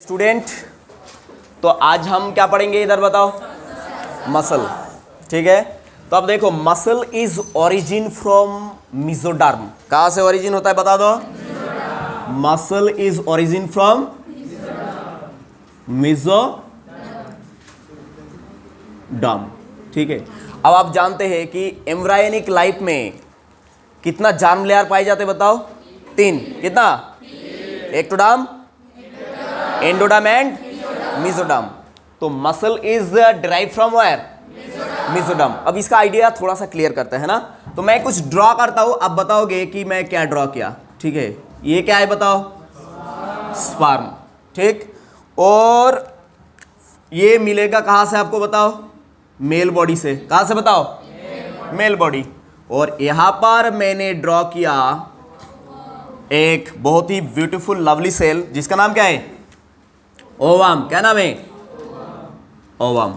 Student, तो आज हम क्या पढ़ेंगे इधर बताओ? मसल। ठीक है, तो अब देखो, muscle is origin from mesoderm. कहां से ओरिजिन होता है बता दो? Muscle is origin from mesoderm. ठीक है, अब आप जानते हैं कि एम्ब्रायोनिक लाइफ में कितना जर्म लेयर पाए जाते बताओ? 3। कितना? Ectoderm, endoderm and mesoderm. तो muscle is derive from where? Mesoderm. अब इसका आइडिया थोड़ा सा क्लियर करते हैं ना। तो मैं कुछ ड्रॉ करता हूं, आप बताओगे कि मैं क्या ड्रॉ किया। ठीक है, ये क्या है बताओ? स्पर्म। ठीक, और ये मिलेगा कहां से आपको बताओ? मेल बॉडी से। कहां से बताओ? Male body. और यहां पर मैंने ड्रॉ किया एक बहुत ही ब्यूटीफुल लवली सेल, जिसका नाम क्या है? ओवम। क्या नाम है? ओवम।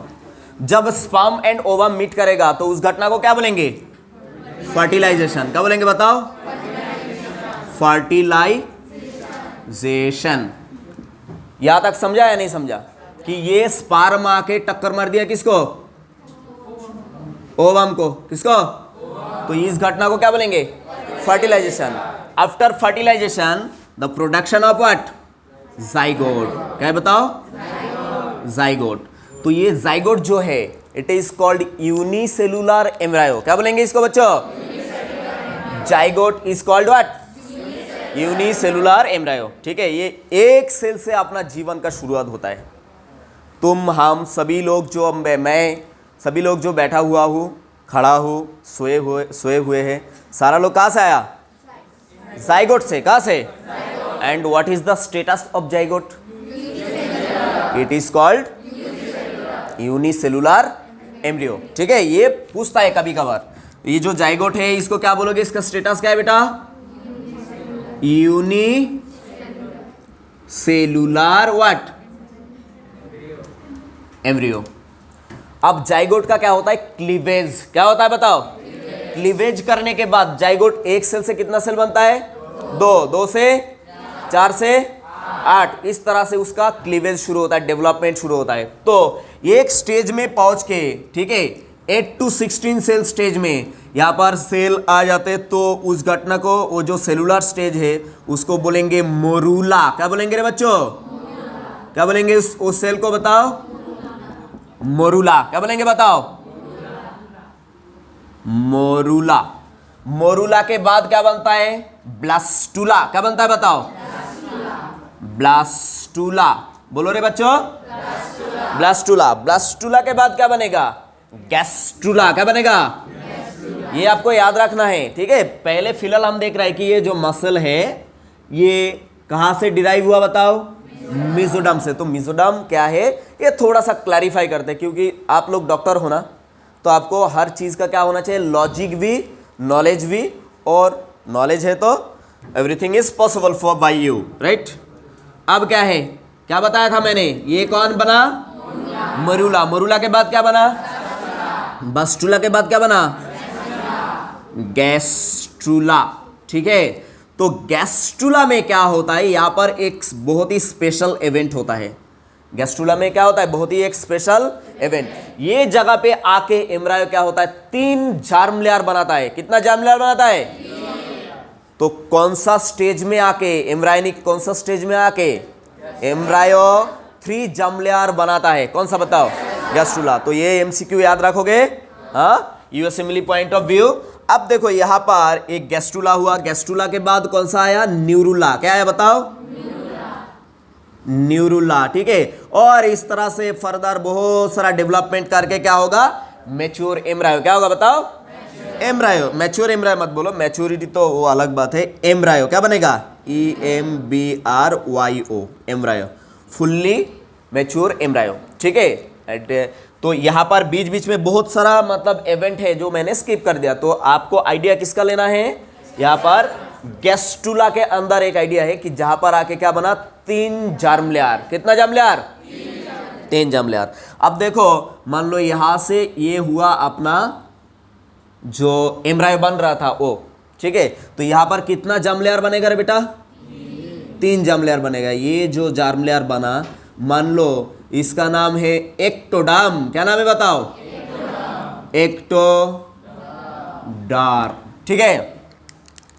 जब स्पर्म एंड ओवम मीट करेगा तो उस घटना को क्या बोलेंगे? फर्टिलाइजेशन। क्या बोलेंगे बताओ? फर्टिलाइजेशन। यहां तक समझा या नहीं समझा? कि ये स्पर्म आके टक्कर मार दिया किसको? ओवम को। किसको? तो इस घटना को क्या बोलेंगे? Fertilisation. After fertilisation the production of what? Zygote. क्या है बताओ? जाइगोट। तो ये जाइगोट जो है, it is called unicellular embryo. क्या बोलेंगे इसको बच्चों? Zygote is called what? Unicellular embryo. ठीक है, ये एक सेल से अपना जीवन का शुरुआत होता है। तुम, हम सभी लोग जो, मैं सभी लोग जो बैठा हुआ हूँ, खड़ा हूँ, सोए हुए हैं, सारा लोग कहाँ से आया? जाइगोट से। कहाँ से? And what is the status of zygote? It is called unicellular embryo. ठीक है, ये पूछता है कभी कभार, ये जो जाइगोट है इसको क्या बोलोगे? इसका स्टेटस क्या है बेटा? Unicellular what? एम्ब्रियो। अब जाइगोट का क्या होता है? क्लीवेज। क्या होता है बताओ? क्लीवेज करने के बाद जाइगोट एक सेल से कितना सेल बनता है? 2 से 4 से 8। इस तरह से उसका क्लीवेज शुरू होता है, डेवलपमेंट शुरू होता है। तो एक स्टेज में पहुंच के, ठीक है, 8 to 16 सेल स्टेज में यहां पर सेल आ जाते, तो उस घटना को, वो जो सेलुलर स्टेज है उसको बोलेंगे मोरूला। क्या बोलेंगे रे बच्चों? क्या बोलेंगे उस सेल को बताओ? मोरूला। क्या बोलेंगे बताओ? मोरूला। मोरूला के बाद क्या बनता है? ब्लास्टुला। क्या बनता है बताओ? ब्लास्टुला। बोलो रे बच्चों, ब्लास्टुला। ब्लास्टुला के बाद क्या बनेगा? गैस्ट्रुला। क्या बनेगा? ये आपको याद रखना है। ठीक है, पहले फिलहाल हम देख रहे हैं कि ये जो मसल है ये कहां से डिराइव हुआ बताओ? मेसोडर्म से। तो मेसोडर्म क्या है ये थोड़ा सा क्लैरिफाई करते हैं, क्योंकि आप लोग डॉक्टर हो ना, तो आपको हर चीज का क्या होना चाहिए? लॉजिक भी, नॉलेज भी, और नॉलेज है तो everything is possible for by you, right? अब क्या है? क्या बताया था मैंने? ये कौन बना? मरूला। मरूला के बाद क्या बना? बस्टुला के बाद क्या बना? गैस्ट्रुला। ठीक है, तो गैस्ट्रुला में क्या होता है? यहां पर एक बहुत ही स्पेशल इवेंट होता है। गैस्ट्रुला में क्या होता है? बहुत ही एक स्पेशल इवेंट। ये जगह पे आके एम्ब्रायो क्या होता है? 3 जर्म लेयर बनाता है। कितना जर्म लेयर बनाता है? तो कौन सा स्टेज में आके, एम्ब्रायोनिक कौन सा स्टेज में आके एम्ब्रायो 3 जर्म लेयर बनाता है? कौन सा बताओ? गैस्ट्रुला। तो ये एमसीक्यू याद रखोगे, हाँ, यूएसएमएलई पॉइंट ऑफ व्यू। अब देखो यहां पर एक गैस्ट्रुला हुआ, गैस्ट्रुला के बाद कौन सा आया? न्यूरुला। क्या आया बताओ? न्यूरुला। ठीक है, और इस तरह से फर्दर बहुत सारा डेवलपमेंट करके क्या होगा? Mature embryo. क्या होगा बताओ? एम्ब्रायो। मैच्योर एम्ब्रायो मत बोलो, मैच्योरिटी तो वो अलग बात है। एम्ब्रायो क्या बनेगा? EMBRYO, embryo, fully mature embryo. ठीक है, तो यहां पर बीच बीच में बहुत सारा मतलब इवेंट है जो मैंने स्किप कर दिया। तो आपको आइडिया किसका लेना है? यहां पर गैस्ट्रुला के अंदर एक आइडिया है कि जहां पर आके क्या बना? 3 जर्म लेयर। कितना जर्म लेयर? 3 germ layer. अब देखो, मान लो यहां से ये हुआ अपना जो एम्ब्रायो बन रहा था वो, ठीक है, तो यहां पर कितना जर्म लेयर बनेगा रे बेटा? 3 जर्म लेयर बनेगा। ये जो जर्म लेयर बना, मान लो इसका नाम है एक्टोडर्म। क्या नाम है बताओ? एक्टोडर्म। ठीक है।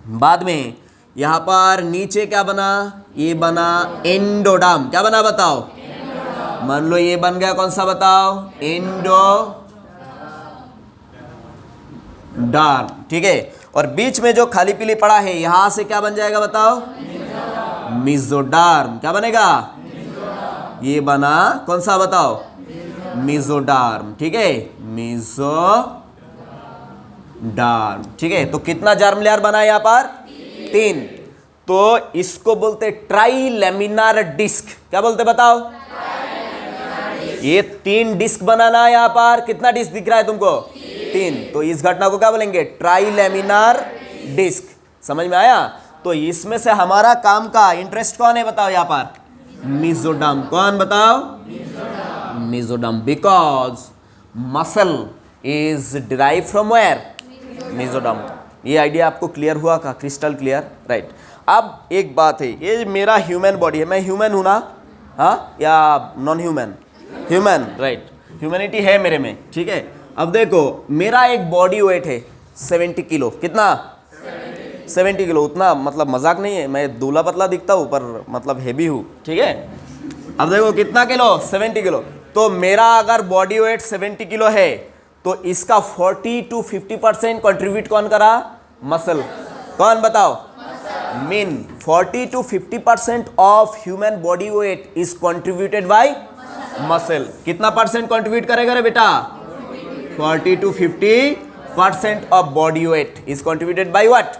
बाद में यहां पर नीचे क्या बना? ये बना एंडोडर्म। क्या बना बताओ? मान लो ये बन गया, कौन सा बताओ? एंडोडर्म। ठीक है। और बीच में जो खाली पीली पड़ा है, यहां से क्या बन जाएगा बताओ? मेसोडर्म। क्या बनेगा? ये बना, कौन सा बताओ? मेसोडर्म। ठीक है, मेसोडर्म। ठीक है। तो कितना जर्म लेयर बना यहां पर? 3। तो इसको बोलते ट्राइलेमिनार डिस्क। क्या बोलते बताओ? ये 3 डिस्क बनाना यहां पर। कितना डिस्क दिख रहा है तुमको? 3। तो इस घटना को क्या बोलेंगे? ट्राइलेमिनार डिस्क। समझ में आया? तो इसमें से हमारा काम का इंटरेस्ट कौन है बताओ यहां पर? मेसोडर्म। कौन बताओ? Mesoderm. Because muscle is derive from where? Mesoderm. ये आइडिया आपको क्लियर हुआ का? Crystal clear, right. अब एक बात है, ये मेरा ह्यूमन बॉडी है, मैं ह्यूमन हूं ना? हाँ या non human? Human, right. Humanity है मेरे में। ठीक है। अब देखो, मेरा एक बॉडी वेट है 70 किलो। कितना? 70 किलो। उतना मतलब मजाक नहीं है, मैं दूल्हा पतला दिखता हूँ पर मतलब हेवी हूँ। ठीक है। अब देखो कितना किलो? 70 किलो। तो मेरा अगर बॉडी वेट 70 किलो है, तो इसका 40 to 50% कंट्रीब्यूट कौन करा? मसल। कौन बताओ? Mean 40 to 50% of human body weight is contributed bye muscle. कितना परसेंट कंट्रीब्यूट करेगा रे बेटा? 40 to 50% of body weight is contributed by what?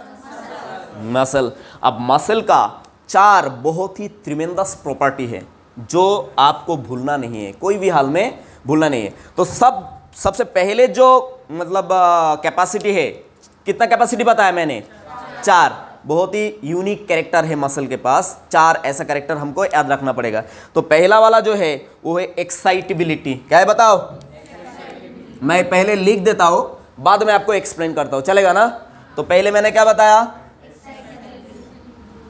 Muscle. अब मसल का 4 बहुत ही ट्रिमेंडस प्रॉपर्टी है जो आपको भूलना नहीं है, कोई भी हाल में भूलना नहीं है। तो सबसे पहले जो मतलब कैपेसिटी है, कितना कैपेसिटी बताया मैंने? 4। बहुत ही यूनिक कैरेक्टर है मसल के पास। 4 ऐसा कैरेक्टर हमको याद रखना पड़ेगा। तो पहला वाला जो है वो है एक्साइटेबिलिटी। क्या है बताओ? मैं पहले लिख देता हूं, बाद में आपको एक्सप्लेन करता हूं, चलेगा ना? तो पहले मैंने क्या बताया?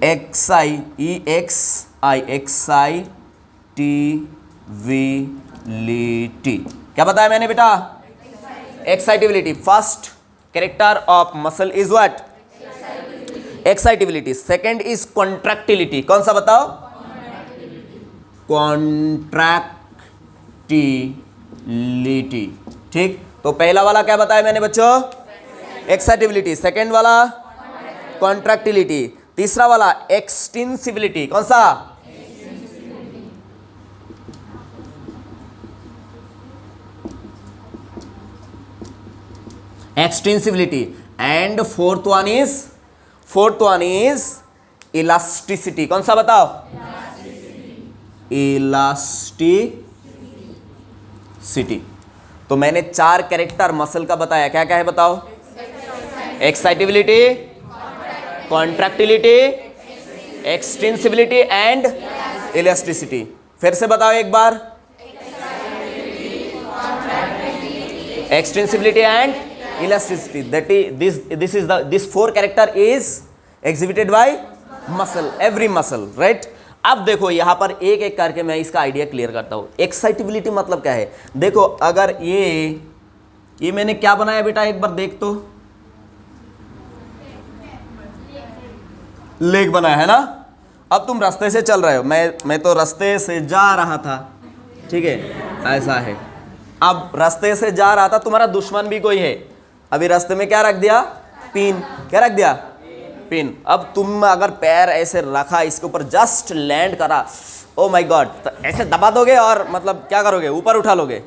एक्साइटेबिलिटी। क्या बताया मैंने बेटा? Excitability. First character of muscle is what? Excitability. Second is contractility. कौन सा बताओ? कॉन्ट्रैक्टिलिटी। ठीक। तो पहला वाला क्या बताया मैंने बच्चों? एक्साइटेबिलिटी। सेकंड वाला कॉन्ट्रैक्टिलिटी। तीसरा वाला एक्सटेंसिबिलिटी। कौन सा? Extensibility. And fourth one is elasticity. कौन सा बताओ? इलास्टिसिटी। तो मैंने 4 कैरेक्टर मसल का बताया। क्या क्या है बताओ? Excitability, contractility, extensibility and elasticity. फिर से बताओ एक बार। Extensibility and elasticity. This 4 character is exhibited by muscle, every muscle, right. अब देखो यहां पर एक एक करके मैं इसका आइडिया क्लियर करता हूं। एक्साइटेबिलिटी मतलब क्या है? देखो अगर ये मैंने क्या बनाया बेटा, एक बार देख तो। लेग बनाया है ना। अब तुम रास्ते से चल रहे हो, मैं तो रास्ते से जा रहा था। ठीक है, ऐसा है। अब रास्ते से जा रहा था, तुम्हारा दुश्मन भी कोई है। अभी रास्ते में क्या रख दिया? पिन। क्या रख दिया? पिन। अब तुम अगर पैर ऐसे रखा, इसके ऊपर जस्ट लैंड करा, ओ माय गॉड, तो ऐसे दबा दोगे और मतलब क्या करोगे? ऊपर उठा लोगे।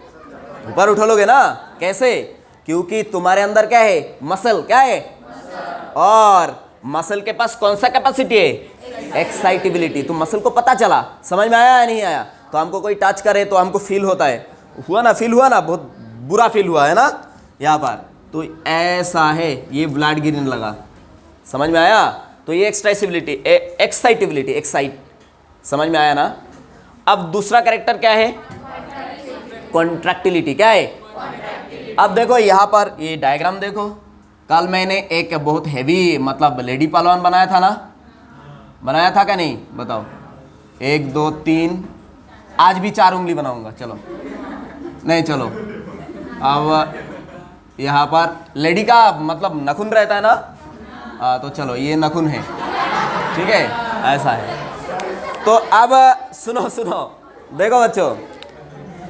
ऊपर उठा लोगे ना। कैसे? क्योंकि तुम्हारे अंदर क्या है? मसल। क्या है? और मसल के पास कौन सा कैपेसिटी है? एक्साइटेबिलिटी। तो मसल को पता चला, समझ में आया या नहीं आया? तो हमको कोई टच करे तो हमको फील होता है। हुआ ना? फील हुआ ना? बहुत बुरा फील हुआ है ना यहाँ पर। तो ऐसा है, ये ब्लड गिरने लगा। समझ में आया? तो ये एक्साइटेबिलिटी, एक्साइट। समझ में आया ना? अब दूसरा कैरेक्टर क्या है? कॉन्ट्रैक्टिलिटी। क्या है? अब देखो यहाँ पर ये डायग्राम देखो। कल मैंने एक बहुत हैवी मतलब लेडी पहलवान बनाया था ना, बनाया था क्या नहीं बताओ? 1 2 3, आज भी 4 उंगली बनाऊंगा, चलो नहीं चलो। अब यहाँ पर लेडी का मतलब नखून रहता है ना, तो चलो ये नखून है, ठीक है, ऐसा है। तो अब सुनो सुनो, देखो बच्चों,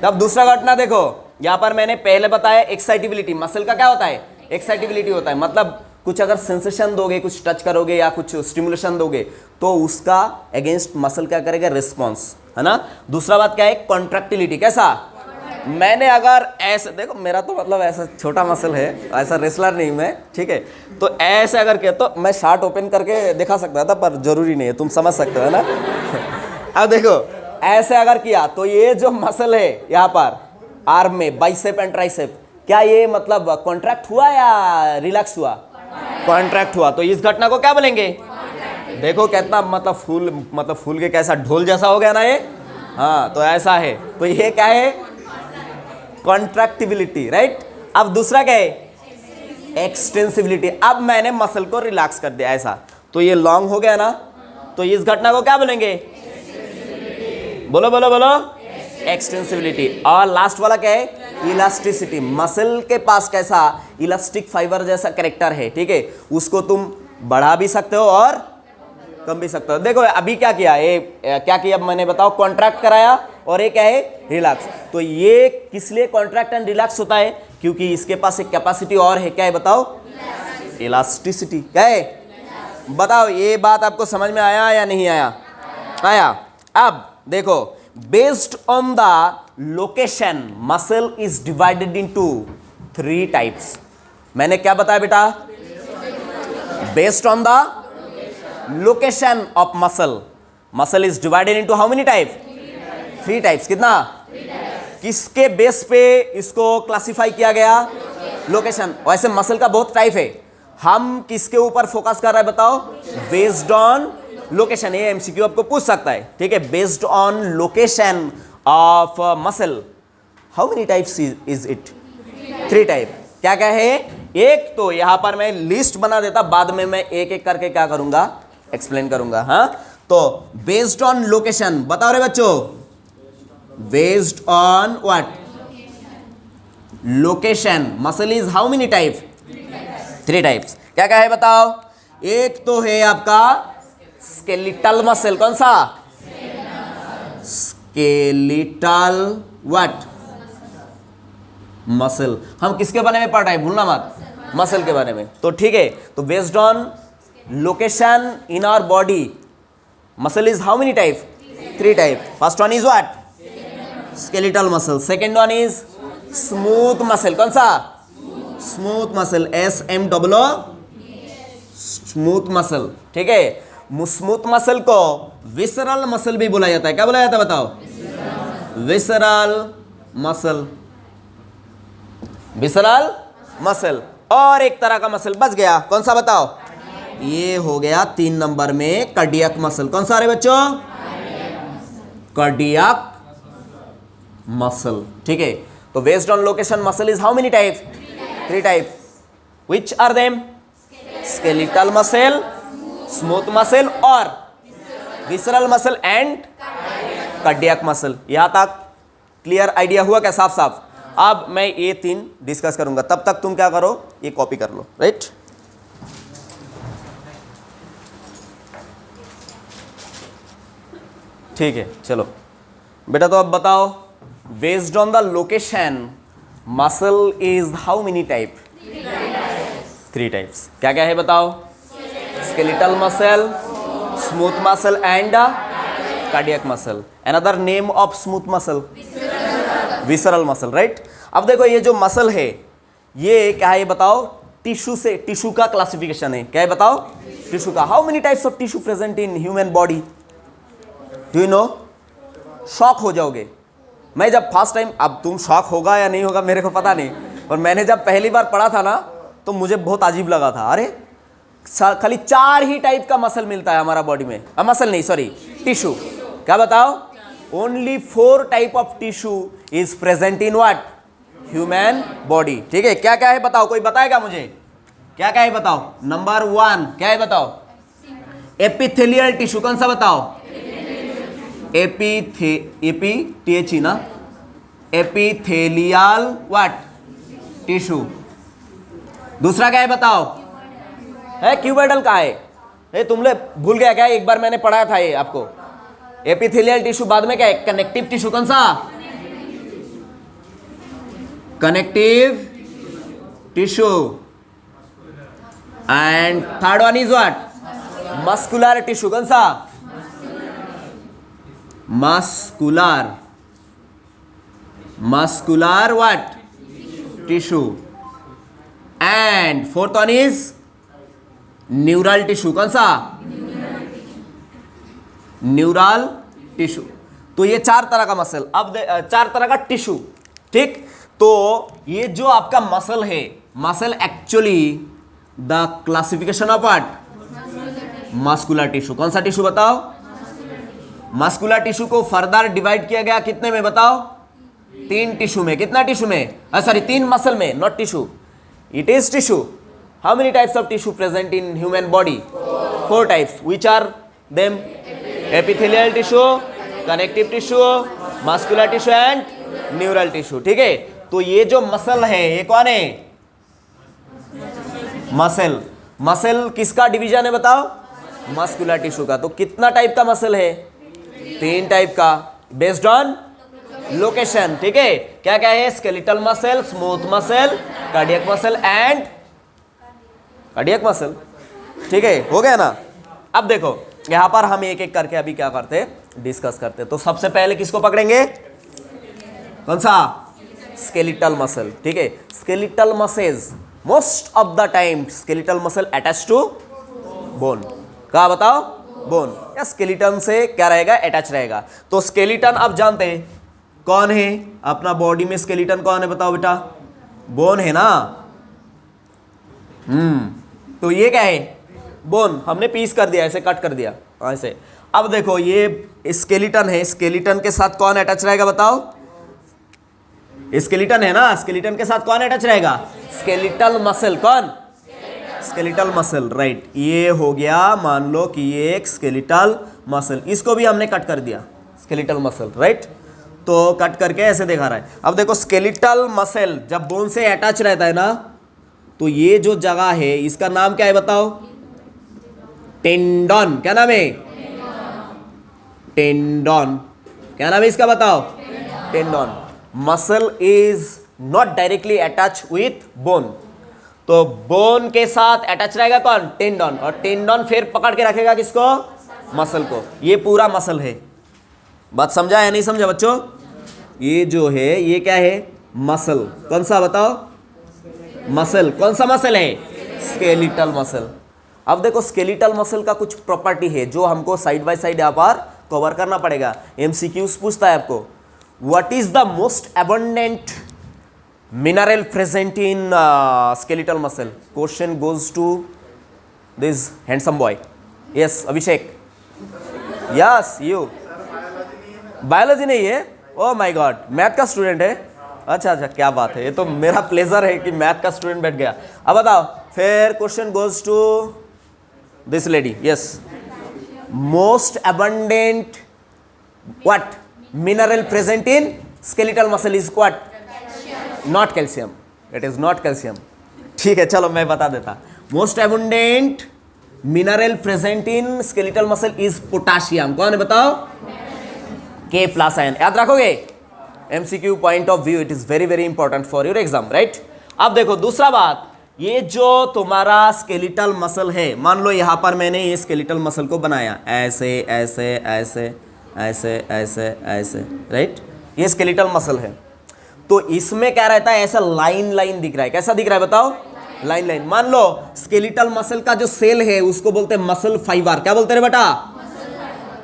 अब दूसरा घटना देखो। यहाँ पर मैंने पहले बताया एक्साइटेबिलिटी, मसल का क्या होता है? एक्साइटेबिलिटी होता है, मतलब कुछ अगर सेंसेशन दोगे, कुछ टच करोगे या कुछ स्टिमुलेशन दोगे तो उसका अगेंस्ट मसल क्या करेगा? रिस्पॉन्स, है ना। दूसरा बात क्या है? कॉन्ट्रैक्टिलिटी। कैसा? मैंने अगर ऐसे देखो, मेरा तो मतलब ऐसा छोटा मसल है, ऐसा रेसलर नहीं मैं, ठीक है, तो ऐसे अगर किया तो मैं शार्ट ओपन करके दिखा सकता था, पर जरूरी नहीं है, तुम समझ सकते हो, है ना। अब देखो ऐसे अगर किया तो ये जो मसल है यहाँ पर आर्म में, बाइसेप एंड ट्राइसेप, क्या ये मतलब कॉन्ट्रैक्ट हुआ या रिलैक्स हुआ? कॉन्ट्रैक्ट हुआ। तो इस घटना को क्या बोलेंगे? देखो कितना मतलब फूल के कैसा ढोल जैसा हो गया ना ये, हाँ, तो ऐसा है। तो ये क्या है? Contractibility, right. अब दूसरा क्या है? एक्सटेंसिबिलिटी। अब मैंने मसल को रिलैक्स कर दिया ऐसा, तो ये लॉन्ग हो गया ना, तो इस घटना को क्या बोलेंगे? बोलो बोलो बोलो, एक्सटेंसिबिलिटी। और लास्ट वाला क्या है? इलास्टिसिटी। मसल के पास कैसा इलास्टिक फाइबर जैसा कैरेक्टर है, ठीक है, उसको तुम बढ़ा भी सकते हो और कम भी सकते हो। देखो अभी क्या किया, ये क्या किया मैंने बताओ? कॉन्ट्रैक्ट कराया, और ये क्या है? रिलैक्स। तो ये किस लिए कॉन्ट्रैक्ट एंड रिलैक्स होता है? क्योंकि इसके पास एक कैपेसिटी और है, क्या है बताओ? इलास्टिसिटी। क्या है बताओ? ये बात आपको समझ में आया या नहीं आया? आया। अब देखो, based on the location muscle is divided into 3 types. मैंने क्या बताया बेटा? Based on the location of muscle is divided into how many type? 3 types. कितना? किसके बेस पे इसको क्लासिफाई किया गया? लोकेशन। वैसे मसल का बहुत टाइप है, हम किसके ऊपर फोकस कर रहे हैं बताओ? Based on location. ये एमसीक्यू आपको पूछ सकता है, ठीक है। Based on location of muscle, how many types is it? 3 type. क्या क्या है? एक तो यहां पर मैं लिस्ट बना देता, बाद में मैं एक एक करके क्या करूंगा? एक्सप्लेन करूंगा, हाँ। तो बेस्ड ऑन लोकेशन बताओ रे बच्चों, based on what? Location muscle is how many type? 3 types. क्या क्या है बताओ? एक तो है आपका स्केलिटल मसल। कौन सा? स्केलिटल व्हाट? मसल। हम किसके बारे में पढ़ रहे हैं भूलना मत, मसल के बारे में। तो ठीक है, तो based on location in our body muscle is how many type? 3 type. First one is what? Skeletal muscle. Second one is smooth muscle. कौन सा? Smooth muscle, SMOO, smooth muscle, ठीक है। स्मूथ मसल को विसरल मसल भी बोला जाता है। क्या बोला जाता है बताओ? Visceral muscle, visceral muscle. और एक तरह का मसल बच गया, कौन सा बताओ? ये हो गया 3 नंबर में कार्डियक मसल। कौन सा रे बच्चों? कार्डियक मसल, ठीक है। तो based on location muscle is how many type? 3 type. Which are them? Skeletal muscle, smooth muscle और visceral muscle and cardiac muscle. यहां तक क्लियर आइडिया हुआ क्या? साफ साफ। अब मैं ये 3 डिस्कस करूंगा, तब तक तुम क्या करो? ये कॉपी कर लो, राइट। ठीक है, चलो बेटा, तो अब बताओ, based on the location muscle is how many type? 3 types. क्या क्या है बताओ? Skeletal muscle, smooth muscle and cardiac muscle. Another name of smooth muscle? Visceral muscle, right. अब देखो, ये जो मसल है ये क्या है बताओ? टिश्यू से, टिश्यू का क्लासिफिकेशन है। क्या है बताओ? टिश्यू का। How many types of tissue present in human body? Do you know? Shock हो जाओगे। मैं जब फर्स्ट टाइम, अब तुम शॉक होगा या नहीं होगा मेरे को पता नहीं, और मैंने जब पहली बार पढ़ा था ना तो मुझे बहुत अजीब लगा था। अरे खाली 4 ही टाइप का मसल मिलता है हमारा बॉडी में। मसल नहीं, सॉरी, टिश्यू। क्या बताओ? Only 4 type of tissue is present in what? Human body, ठीक है। क्या क्या है बताओ? कोई बताएगा मुझे? क्या क्या है बताओ? नंबर 1 क्या है बताओ? एपिथेलियल टिश्यू कौन सा बताओ? एपी ना, एपिथेलियल व्हाट टिश्यू। दूसरा क्या है बताओ? है क्यूबोइडल का है। ये तुमने भूल गया क्या? एक बार मैंने पढ़ाया था ये आपको। एपिथेलियल टिश्यू बाद में क्या है? कनेक्टिव टिश्यू कौन सा? Connective tissue. And third one is what? Muscular tissue कौन सा? Muscular what tissue. And fourth one is neural tissue कौन सा? Neural tissue. तो ये चार तरह का मसल, अब चार तरह का टिश्यू, ठीक। तो ये जो आपका मसल है, muscle actually the classification of what? Muscular tissue. कौन सा टिश्यू बताओ? मस्कुलर टिश्यू को फर्दर डिवाइड किया गया कितने में बताओ? तीन टिश्यू में। कितना टिश्यू में? सॉरी, तीन मसल में, not tissue, it is tissue. How many types of tissue present in human body? 4 types. Which are them? Epithelial tissue, connective tissue, muscular tissue and neural tissue, ठीक है। तो ये जो मसल है ये कौन है? मसल किसका डिवीजन है बताओ? मस्कुलर टिश्यू का। तो कितना टाइप का मसल है? 3 टाइप का, बेस्ड ऑन लोकेशन, ठीक है। क्या क्या है? Skeletal muscle, smooth muscle, cardiac muscle and cardiac muscle, ठीक है। हो गया ना? अब देखो यहां पर हम एक एक करके अभी क्या करते, डिस्कस करते। तो सबसे पहले किसको पकड़ेंगे? कौन सा? स्केलेटल मसल, ठीक है। Skeletal muscles, most of the time skeletal muscle attach to bone. कहा बताओ? बोन या स्केलेटन से क्या रहेगा? अटैच रहेगा। तो स्केलेटन आप जानते हैं कौन है? अपना बॉडी में स्केलेटन कौन है बताओ बेटा? बोन है ना। तो ये क्या है? बोन। हमने पीस कर दिया, ऐसे कट कर दिया ऐसे। अब देखो ये स्केलेटन है, स्केलेटन के साथ कौन अटैच रहेगा बताओ? स्केलेटन है ना, स्केलेटन के साथ कौन अटैच रहेगा? Skeletal muscle. कौन? Skeletal muscle, right. ये हो गया, मान लो कि ये एक स्केलेटल मसल, इसको भी हमने कट कर दिया, स्केलेटल मसल, राइट। तो कट करके ऐसे दिखा रहा है। अब देखो स्केलेटल मसल जब बोन से अटैच रहता है ना, तो ये जो जगह है इसका नाम क्या है बताओ? टेंडन। क्या नाम है? टेंडन। क्या नाम है इसका बताओ? Tendon. Muscle is not directly attach with bone, तो बोन के साथ अटैच रहेगा कौन? टेंडन। और टेंडन फिर पकड़ के रखेगा किसको? मसल को। ये पूरा मसल है। बात समझा या नहीं समझा बच्चों? ये जो है ये क्या है? मसल। कौन सा बताओ? मसल। कौन सा मसल है? Skeletal muscle. अब देखो स्केलेटल मसल का कुछ प्रॉपर्टी है जो हमको साइड बाय साइड यहाँ पर कवर करना पड़ेगा। एमसीक्यूज पूछता है आपको, what is the most abundant mineral present in skeletal muscle? Question goes to this handsome boy. Yes Abhishek. Yes you. Biology नहीं है? ओह माय गॉड, मैथ का स्टूडेंट है। अच्छा अच्छा, क्या बात है। ये तो मेरा प्लेजर है कि मैथ का स्टूडेंट बैठ गया। अब बताओ फिर question goes to this lady. Yes, most abundant what mineral present in skeletal muscle is what? Not calcium, it is not calcium. ठीक है, चलो मैं बता देता। Most abundant mineral present in skeletal muscle is potassium. कौन है बताओ? K plus ion. याद रखोगे? MCQ point of view, it is very very important for your exam, right. अब देखो दूसरा बात, ये जो तुम्हारा स्केलेटल मसल है, मान लो यहां पर मैंने ये स्केलेटल मसल को बनाया ऐसे ऐसे ऐसे ऐसे ऐसे ऐसे, राइट। ये स्केलेटल मसल है, तो इसमें क्या रहता है? ऐसा लाइन लाइन दिख रहा है। कैसा दिख रहा है बताओ? Line line. मान लो स्केलेटल मसल का जो सेल है उसको बोलते हैं मसल फाइबर। क्या बोलते हैं बेटा?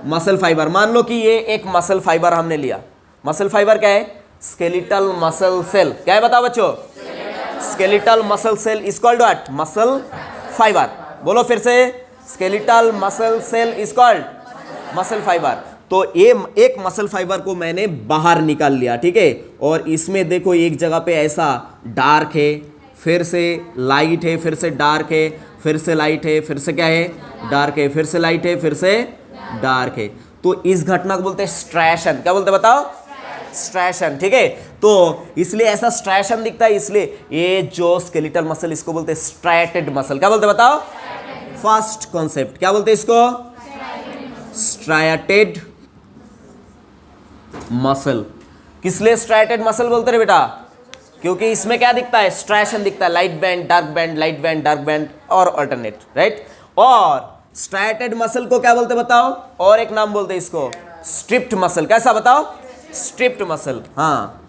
Muscle fibre. मान लो कि ये एक मसल फाइबर हमने लिया। मसल फाइबर क्या है? Skeletal muscle cell. क्या है बताओ बच्चों? Skeletal muscle cell is called what? Muscle fibre. बोलो फिर से, skeletal muscle cell is called muscle fibre. तो ये एक मसल फाइबर को मैंने बाहर निकाल लिया, ठीक है। और इसमें देखो एक जगह पे ऐसा डार्क है, फिर से लाइट है, फिर से डार्क है, फिर से लाइट है, फिर से क्या है, डार्क है, फिर से लाइट है, फिर से डार्क है। तो इस घटना को बोलते हैं स्ट्रैशन। क्या बोलते हैं बताओ? स्ट्रैशन। ठीक है, तो इसलिए ऐसा स्ट्रैशन दिखता है, इसलिए ये जो स्केलेटल मसल इसको बोलते हैं स्ट्रैटेड मसल। क्या बोलते हैं बताओ? फर्स्ट कॉन्सेप्ट क्या बोलते हैं इसको? स्ट्रैटेड मसल। किस लिए स्ट्रैटेड मसल बोलते हैं बेटा? क्योंकि इसमें क्या दिखता है? स्ट्रैशन दिखता है, light band, dark band, light band, dark band और अल्टरनेट, राइट। और स्ट्रैटेड मसल को क्या बोलते बताओ? और एक नाम बोलते हैं इसको स्ट्रिप्ड मसल। कैसा बताओ? Striped muscle. हाँ,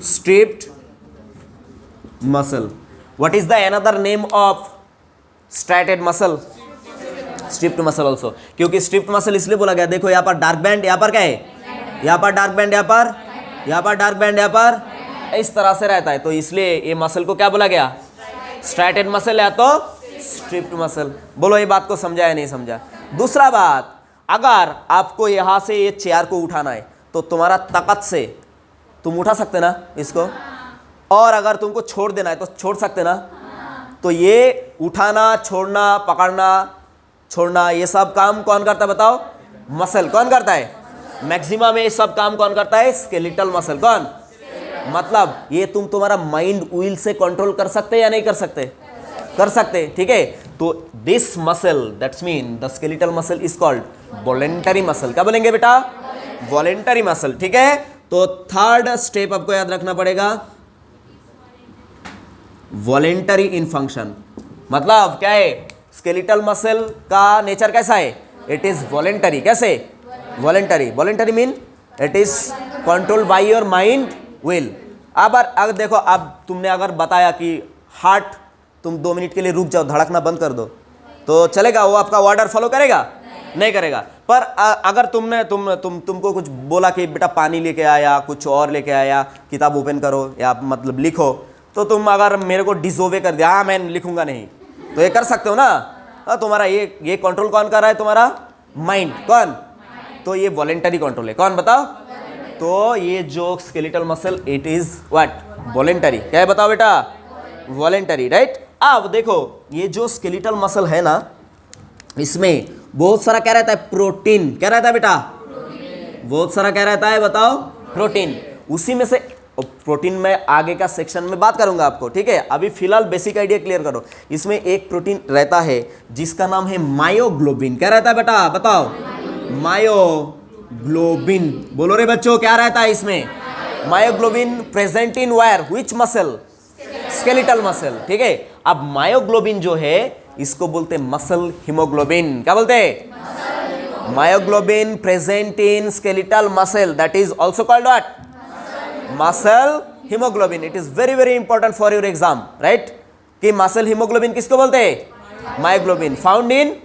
striped muscle. What is the another name of striated muscle? Striped muscle also. क्योंकि स्ट्रिप्ड मसल इसलिए बोला गया, देखो यहाँ पर डार्क बैंड, यहाँ पर क्या है, यहाँ पर डार्क बैंड, यहाँ पर डार्क बैंड, यहाँ पर इस तरह से रहता है, तो इसलिए ये मसल को क्या बोला गया? स्ट्रैटेड मसल या तो स्ट्रिप्ड मसल। बोलो ये बात को समझा या नहीं समझा? दूसरा बात, अगर आपको यहां से ये चेयर को उठाना है तो तुम्हारा ताकत से तुम उठा सकते ना इसको, और अगर तुमको छोड़ देना है तो छोड़ सकते ना। तो ये उठाना, छोड़ना, पकड़ना, छोड़ना, ये सब काम कौन करता है बताओ? मसल। कौन करता है? मैक्सिमम ये सब काम कौन करता है? Skeletal muscle. कौन? मतलब ये तुम्हारा माइंड विल से कंट्रोल कर सकते या नहीं कर सकते? कर सकते। ठीक है, तो this muscle, that's mean the skeletal muscle is called voluntary muscle. क्या बोलेंगे बेटा? Voluntary muscle. ठीक है, तो थर्ड स्टेप आपको याद रखना पड़ेगा, वॉलेंटरी इन फंक्शन। मतलब क्या है? स्केलेटल मसल का नेचर कैसा है? It is voluntary. कैसे? Voluntary. Voluntary mean it is control by your mind will. अब अगर देखो, अब तुमने अगर बताया कि हार्ट तुम 2 मिनट के लिए रुक जाओ, धड़कना बंद कर दो, तो चलेगा? वो आपका ऑर्डर फॉलो करेगा? नहीं करेगा। पर अगर तुमको कुछ बोला कि बेटा पानी लेके आया, कुछ और लेके आया, किताब ओपन करो या मतलब लिखो, तो तुम अगर मेरे को डिसोबे कर दिया, हाँ मैं लिखूंगा नहीं, तो ये कर सकते हो ना? तुम्हारा ये कंट्रोल कौन कर रहा है? तुम्हारा माइंड। कौन? तो ये वॉलेंटरी कंट्रोल है। कौन बताओ? तो ये जो skeletal muscle it is what? Voluntary. क्या है बताओ बेटा? Voluntary, right. अब देखो ये जो स्केलेटल मसल है ना, इसमें बहुत सारा क्या रहता है? प्रोटीन। क्या रहता है बेटा? बहुत सारा क्या रहता है बताओ? प्रोटीन। उसी में से प्रोटीन में आगे का सेक्शन में बात करूंगा आपको। ठीक है, अभी फिलहाल बेसिक आइडिया क्लियर करो। इसमें एक प्रोटीन रहता है जिसका नाम है मायोग्लोबिन। क्या रहता है बेटा बताओ? मायोग्लोबिन। बोलो रे बच्चों, क्या रहता है इसमें? Myoglobin present in wire, which muscle? Skeletal muscle. ठीक है, अब मायोग्लोबिन जो है इसको बोलते हैं मसल हीमोग्लोबिन। क्या बोलते हैं? Myoglobin present in skeletal muscle, that is also called what? Muscle haemoglobin. It is very very important for your exam, right? कि मसल हीमोग्लोबिन किसको बोलते हैं? Myoglobin found in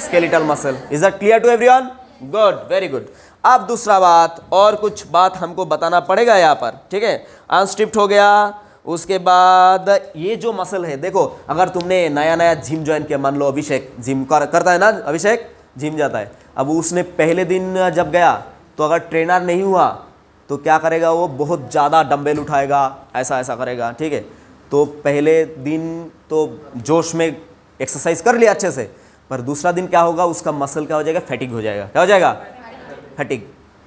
skeletal muscle. Is that clear to everyone? Good, very good. अब दूसरा बात, और कुछ बात हमको बताना पड़ेगा यहाँ पर। ठीक है, अनस्ट्रिप्ड हो गया। उसके बाद ये जो मसल है, देखो अगर तुमने नया नया जिम ज्वाइन किया, मान लो अभिषेक जिम करता है ना, अभिषेक जिम जाता है। अब उसने पहले दिन जब गया तो अगर ट्रेनर नहीं हुआ तो क्या करेगा? वो बहुत ज़्यादा डंबल उठाएगा, ऐसा ऐसा करेगा। ठीक है, तो पहले दिन तो जोश में एक्सरसाइज कर लिया अच्छे से, पर दूसरा दिन क्या होगा? उसका मसल क्या हो जाएगा? फैटिग हो जाएगा। क्या हो जाएगा? फैटिग।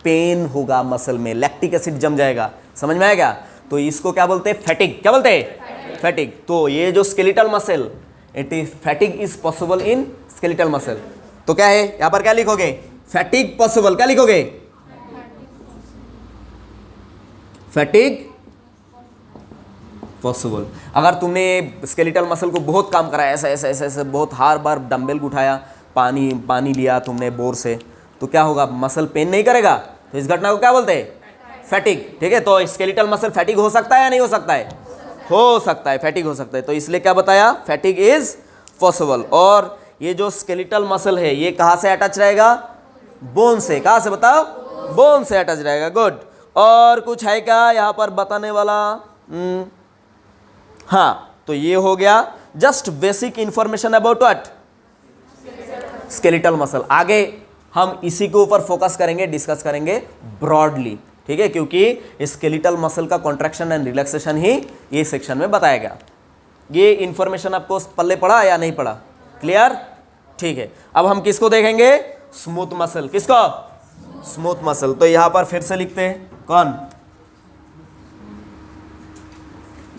पेन होगा मसल में, लैक्टिक एसिड जम जाएगा। समझ में आएगा? तो इसको क्या बोलते हैं? फैटिग। क्या बोलते हैं? फैटिग। तो ये जो skeletal muscle, it is fatigue is possible in skeletal muscle. तो क्या है यहाँ पर? क्या लिखोगे? Fatigue possible. क्या लिखोगे? Fatigue possible. अगर तुमने स्केलेटल मसल को बहुत काम कराया, ऐसा ऐसा ऐसा ऐसा बहुत हर बार डंबल उठाया, पानी लिया तुमने बोर से, तो क्या होगा? मसल पेन नहीं करेगा। तो इस घटना को क्या बोलते हैं? फैटिग। ठीक है, तो स्केलेटल मसल फैटिग हो सकता है या नहीं हो सकता है? हो सकता है, फैटिग हो सकता है। तो इसलिए क्या बताया? Fatigue is possible. और ये जो स्केलेटल मसल है ये कहाँ से अटैच रहेगा? बोन से। कहाँ से बताओ? बोन से अटैच रहेगा। गुड। और कुछ है क्या यहाँ पर बताने वाला? हाँ, तो ये हो गया just basic information about what? Skeletal muscle. आगे हम इसी के ऊपर फोकस करेंगे, डिस्कस करेंगे ब्रॉडली। ठीक है, क्योंकि स्केलेटल मसल का कॉन्ट्रैक्शन एंड रिलैक्सेशन ही ये सेक्शन में बताया गया। ये इंफॉर्मेशन आपको पल्ले पड़ा या नहीं पड़ा? क्लियर? ठीक है, अब हम किसको देखेंगे? Smooth muscle. किसको? Smooth muscle. तो यहां पर फिर से लिखते हैं, कौन?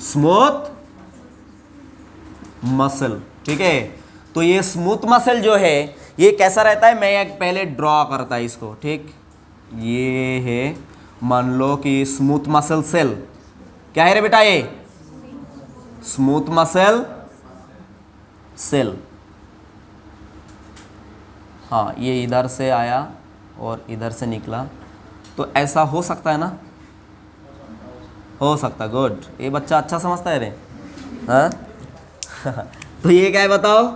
Smooth muscle. ठीक है, तो ये स्मूथ मसल जो है ये कैसा रहता है, मैं एक पहले ड्रॉ करता है इसको। ठीक, ये है, मान लो कि स्मूथ मसल सेल क्या है रे बेटा? ये स्मूथ मसल सेल। हाँ, ये इधर से आया और इधर से निकला, तो ऐसा हो सकता है ना? हो सकता। गुड, ये बच्चा अच्छा समझता है रे। हाँ तो ये क्या है बताओ?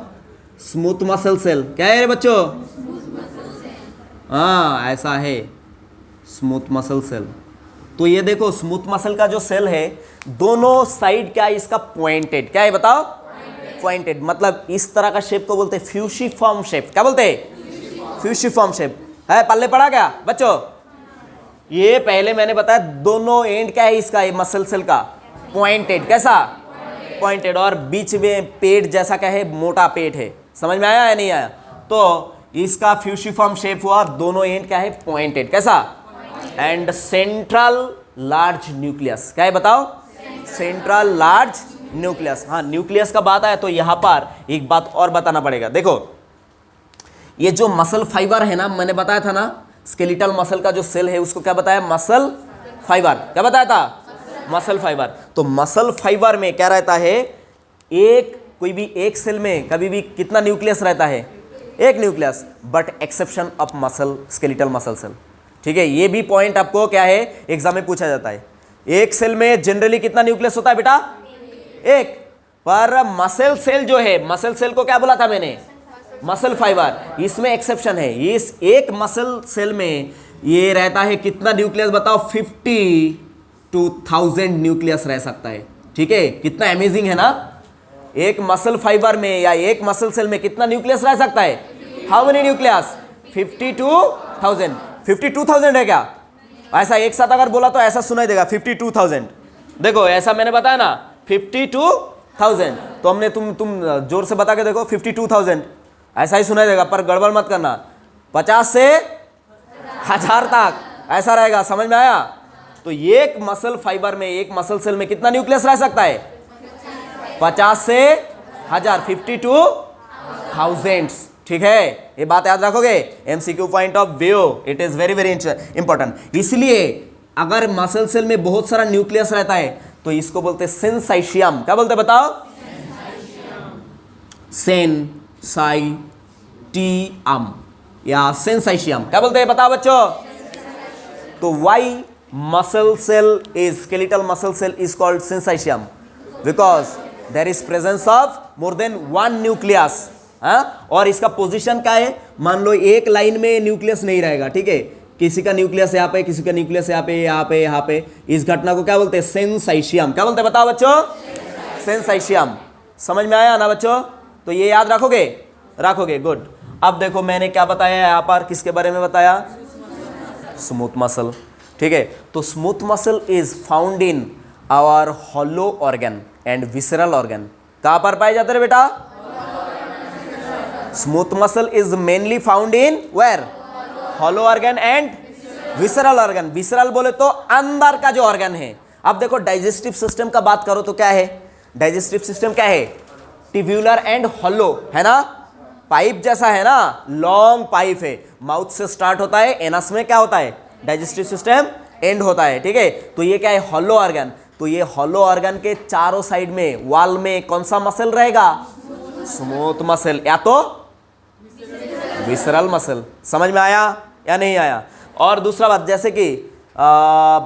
Smooth muscle cell. क्या है रे बच्चों? हाँ, ऐसा है स्मूथ मसल सेल। तो ये देखो, स्मूथ मसल का जो सेल है दोनों साइड क्या है इसका? पॉइंटेड। क्या है बताओ? पॉइंटेड। मतलब इस तरह का शेप को बोलते हैं फ्यूसिफॉर्म शेप। क्या बोलते हैं? फ्यूसिफॉर्म शेप है। पल्ले पड़ा क्या बच्चों? ये पहले मैंने बताया दोनों एंड क्या है इसका? ये मसल सेल का पॉइंटेड। कैसा? पॉइंटेड। और बीच में पेट जैसा क्या है? मोटा पेट है। समझ में आया या नहीं आया? तो इसका फ्यूसिफॉर्म शेप हुआ, दोनों एंड क्या है? पॉइंटेड। कैसा? And central large nucleus. क्या है बताओ? Central large nucleus. हाँ, न्यूक्लियस का बात आया तो यहां पर एक बात और बताना पड़ेगा। देखो, ये जो मसल फाइबर है ना, मैंने बताया था ना, स्केलेटल मसल का जो सेल है उसको क्या बताया? Muscle fibre. क्या बताया था? Muscle fibre. तो मसल फाइबर में क्या रहता है? कोई भी एक सेल में कभी भी कितना न्यूक्लियस रहता है? एक nucleus, but exception of muscle, skeletal muscle cell. ठीक है, ये भी पॉइंट आपको क्या है एग्जाम में पूछा जाता है। एक सेल में जनरली कितना न्यूक्लियस होता है बेटा? एक। पर मसल सेल जो है, मसल सेल को क्या बोला था मैंने? Muscle fibre. इसमें एक्सेप्शन है। इस एक मसल सेल में ये रहता है कितना न्यूक्लियस बताओ? 52,000 न्यूक्लियस रह सकता है। ठीक है, कितना अमेजिंग है ना? एक मसल फाइबर में या एक मसल सेल में कितना न्यूक्लियस रह सकता है? How many nucleus? 52,000। 52,000 है क्या? ऐसा एक साथ अगर बोला तो ऐसा सुनाई देगा 52,000। देखो, ऐसा मैंने बताया ना 52,000, तो हमने तुम जोर से बता के देखो 52,000, ऐसा ही सुनाई देगा। पर गड़बड़ मत करना, 50 से 1000 तक ऐसा रहेगा। समझ में आया? तो एक मसल फाइबर में, एक मसल सेल में कितना न्यूक्लियस रह सकता है? 50 से 1000, 52,000। ठीक है, ये बात याद रखोगे। MCQ point of view, it is very very important. इसलिए अगर मसल सेल में बहुत सारा न्यूक्लियस रहता है तो इसको बोलते हैं सेंसाइशियम। क्या बोलते हैं बताओ? सेंसाइटियम या सेंसाइशियम। क्या बोलते हैं बताओ बच्चों? तो why muscle cell is, skeletal muscle cell is called syncytium? Because there is presence of more than one nucleus. और इसका पोजीशन क्या है? मान लो एक लाइन में न्यूक्लियस नहीं रहेगा। ठीक है, किसी का न्यूक्लियस यहाँ पे, किसी का न्यूक्लियस यहाँ पे, यहाँ पे, यहाँ पे। इस घटना को क्या बोलते हैं? सेंसाइशियम। क्या बोलते हैं बताओ बच्चों? सेंसाइशियम। समझ में आया ना बच्चों? तो ये याद रखोगे? रखोगे, गुड। अब देखो, मैंने क्या बताया यहाँ पर? किसके बारे में बताया? Smooth muscle. ठीक है, तो smooth muscle is found in our hollow organ and visceral organ. कहां पर पाए जाते हैं बेटा? Smooth muscle is mainly found in where? Hollow organ and visceral organ. Visceral बोले तो अंदर का जो ऑर्गन है। अब देखो, डाइजेस्टिव सिस्टम का बात करो तो क्या है? डाइजेस्टिव सिस्टम क्या है? ट्यूब्यूलर एंड हॉलो है ना, पाइप जैसा है ना, लॉन्ग पाइप है। माउथ से स्टार्ट होता है, एनस में क्या होता है? डाइजेस्टिव सिस्टम एंड होता है। ठीक है, तो ये क्या है? Hollow organ. तो ये हॉलो ऑर्गन के चारों साइड में, वॉल में कौन सा मसल रहेगा? स्मूथ मसल या तो विसरल मसल। समझ में आया या नहीं आया? और दूसरा बात, जैसे कि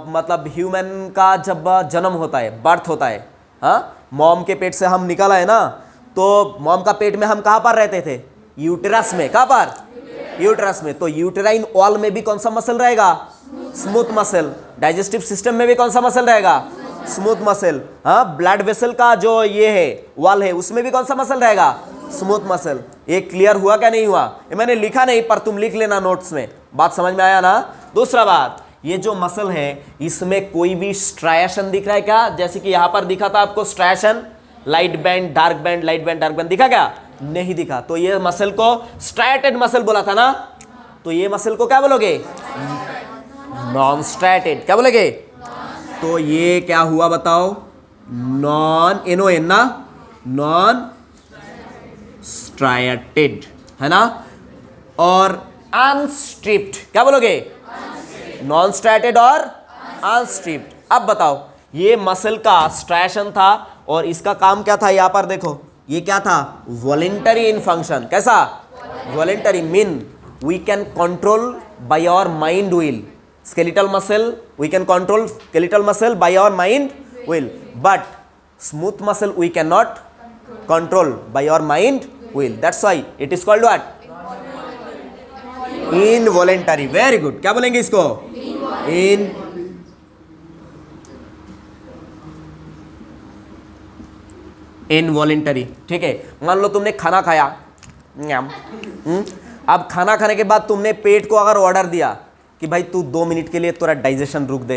मतलब ह्यूमन का जब जन्म होता है, बर्थ होता है, हाँ, मॉम के पेट से हम निकला है ना, तो मॉम का पेट में हम कहाँ पर रहते थे? यूटेरस में। कहाँ पर? यूटेरस में। तो यूटेराइन वॉल में भी कौन सा मसल रहेगा? Smooth muscle. डाइजेस्टिव सिस्टम में भी कौन सा मसल रहेगा? Smooth muscle. हाँ, ब्लड वेसल का जो ये है वॉल है, उसमें भी कौन सा मसल रहेगा? Smooth muscle. ये क्लियर हुआ क्या नहीं हुआ? ये मैंने लिखा नहीं, पर तुम लिख लेना नोट्स में। बात समझ में आया ना? दूसरा बात, ये जो मसल है इसमें कोई भी स्ट्रायशन दिख रहा है क्या? जैसे कि यहां पर दिखा था आपको striation, light band dark band, light band dark band दिखा क्या? नहीं दिखा। तो ये मसल को स्ट्रैटेड मसल बोला था ना, तो ये मसल को क्या बोलोगे? नॉन स्ट्रैटेड। क्या बोलोगे? तो ये क्या हुआ बताओ? नॉन NON ना, नॉन स्ट्राइटेड है ना। और अनस्ट्रिप्ड, क्या बोलोगे? नॉन स्ट्रैटेड और अनस्ट्रिप्ड। अब बताओ, ये मसल का स्ट्रैशन था और इसका काम क्या था? यहां पर देखो, ये क्या था? Voluntary in function. कैसा? Voluntary mean we can control by our mind will. skeletal muscle we can control skeletal muscle by our mind will, but smooth muscle we cannot control by our mind will. That's why it is called what? Involuntary. Very good. क्या बोलेंगे इसको? Involuntary. ठीक है, मान लो तुमने खाना खाया, अब खाना खाने के बाद तुमने पेट को अगर ऑर्डर दिया कि भाई तू 2 मिनट के लिए थोड़ा डाइजेशन रुक दे,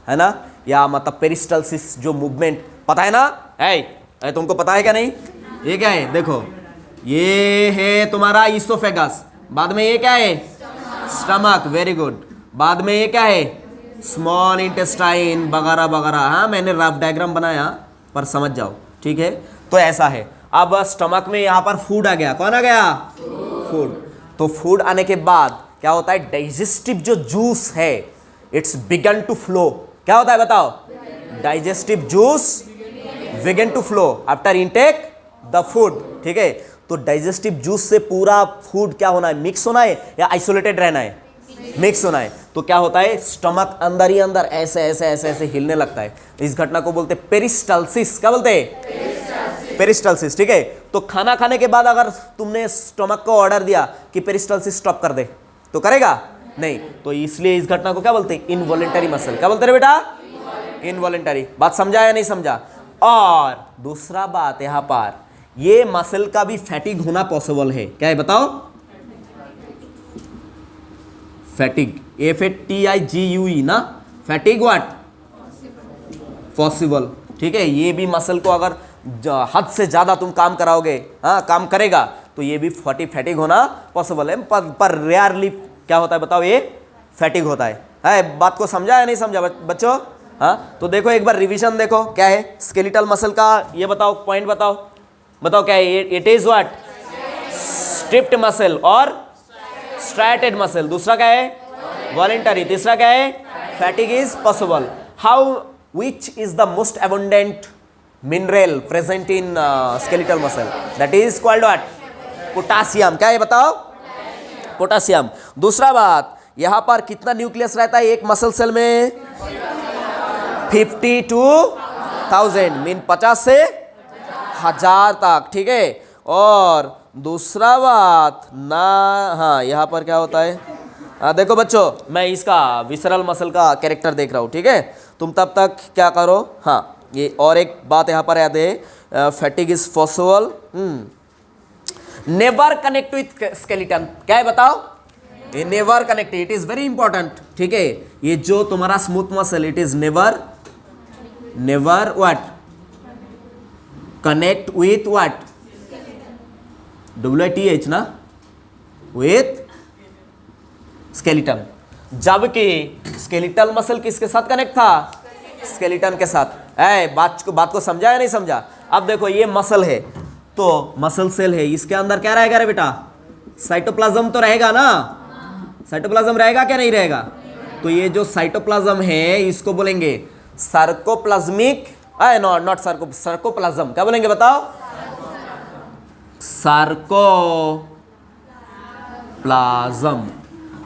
है ना, या मतलब पेरिस्टल्सिस जो मूवमेंट, पता है ना? है तुमको पता है क्या? नहीं? ये क्या है? देखो, ये है तुम्हारा इसोफेगस, बाद में ये क्या है? स्टमक। Very good. बाद में ये क्या है? स्मॉल इंटेस्टाइन वगैरह वगैरह। हाँ, मैंने रफ डायग्राम बनाया पर समझ जाओ। ठीक है, तो ऐसा है। अब स्टमक में यहाँ पर फूड आ गया। कौन आ गया? फूड। तो फूड आने के बाद क्या होता है? डाइजेस्टिव जो जूस है इट्स बिगन टू फ्लो। क्या होता है बताओ? Digestive juice begin to flow after intake the food. ठीक है, तो डाइजेस्टिव जूस से पूरा फूड क्या होना है? मिक्स होना है या आइसोलेटेड रहना है? मिक्स होना है। तो क्या होता है? स्टमक अंदर ही अंदर ऐसे ऐसे ऐसे ऐसे हिलने लगता है। इस घटना को बोलते हैं पेरिस्टल्सिस। क्या बोलते हैं? पेरिस्टल्सिस। ठीक है, तो खाना खाने के बाद अगर तुमने स्टमक को ऑर्डर दिया कि पेरिस्टल्सिस स्टॉप कर दे, तो करेगा नहीं। तो इसलिए इस घटना को क्या बोलते हैं? Involuntary muscle. क्या बोलते हैं बेटा? इनवॉलेंटरी। बात समझा या नहीं समझा? और दूसरा बात, यहां पर ये मसल का भी फैटिग होना पॉसिबल है। क्या है बताओ? फैटिग, FATIGUE ना, फैटिग व्हाट? पॉसिबल। ठीक है, ये भी मसल को अगर हद से ज्यादा तुम काम कराओगे, हाँ, काम करेगा, तो ये भी फैटिग होना पॉसिबल है। पर रेयरली क्या होता है बताओ? ये फैटिग होता है। बात को समझा या नहीं समझा बच्चों? हाँ, तो देखो एक बार रिवीजन देखो क्या है स्केलेटल मसल का। ये बताओ, पॉइंट बताओ, बताओ क्या है? It is what? Striped muscle और स्ट्रैटेड मसल। दूसरा क्या है? वॉलेंटरी। तीसरा क्या है? Fatigue is possible. How, which is the most abundant mineral present in skeletal muscle? That is called what? Potassium. क्या है बताओ? पोटासियम। दूसरा बात, यहां पर कितना न्यूक्लियस रहता है एक मसल सेल में? 50 to 1000, मीन 50 से 1000 तक। ठीक है, और दूसरा बात ना, हाँ, यहाँ पर क्या होता है? देखो बच्चों, मैं इसका विसरल मसल का कैरेक्टर देख रहा हूँ। ठीक है, तुम तब तक क्या करो? हाँ, ये और एक बात यहाँ पर याद है, fatigue is possible. Never connect with skeleton. क्या है बताओ? ये never connect, it is very important. ठीक है, ये जो तुम्हारा smooth muscle, it is never what? Connect with what? WITH ना, विथ स्केलेटन। जबकि स्केलेटल मसल किसके साथ कनेक्ट था? स्केलेटन के साथ। बात को समझा या नहीं समझा? अब देखो, ये मसल है, तो मसल सेल है, इसके अंदर क्या रहेगा रे बेटा? साइटोप्लाज्म तो रहेगा ना। साइटोप्लाज्म रहेगा क्या नहीं रहेगा? तो ये जो साइटोप्लाज्म है इसको बोलेंगे सार्कोप्लाज्मिक, नॉट सार्कोप्लाज्म। क्या बोलेंगे बताओ? सार्कोप्लाज्म।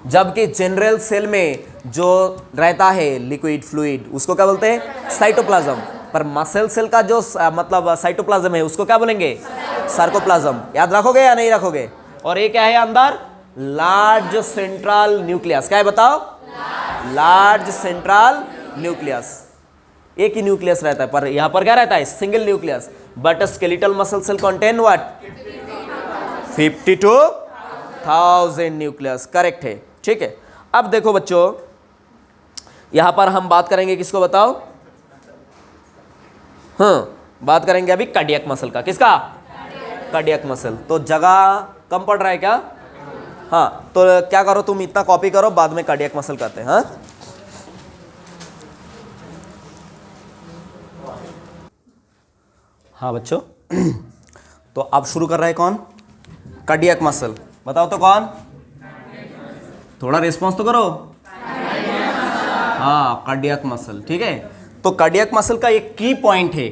जबकि जनरल सेल में जो रहता है लिक्विड फ्लूइड, उसको क्या बोलते हैं? साइटोप्लाज्म। पर मसल सेल का जो मतलब साइटोप्लाज्म है उसको क्या बोलेंगे? सार्कोप्लाज्म। याद रखोगे या नहीं रखोगे? और ये क्या है अंदर? Large central nucleus. क्या है बताओ? Large central nucleus. एक ही न्यूक्लियस रहता है, पर यहां पर क्या रहता है? Single nucleus. But skeletal muscle cell contain what? 50 to 1000 nucleus. Correct है। ठीक है, अब देखो बच्चों, यहां पर हम बात करेंगे किसको बताओ? हाँ, बात करेंगे अभी कार्डियक मसल का। किसका? Cardiac muscle. तो जगह कम पड़ रहा है क्या? हाँ, तो क्या करो, तुम इतना कॉपी करो, बाद में कार्डियक मसल करते हैं। हाँ, हाँ बच्चों, तो अब शुरू कर रहे हैं कौन? Cardiac muscle. बताओ तो कौन? थोड़ा रिस्पॉन्स तो करो। हाँ, कार्डियक मसल। ठीक है, तो कार्डियक मसल का एक की पॉइंट है,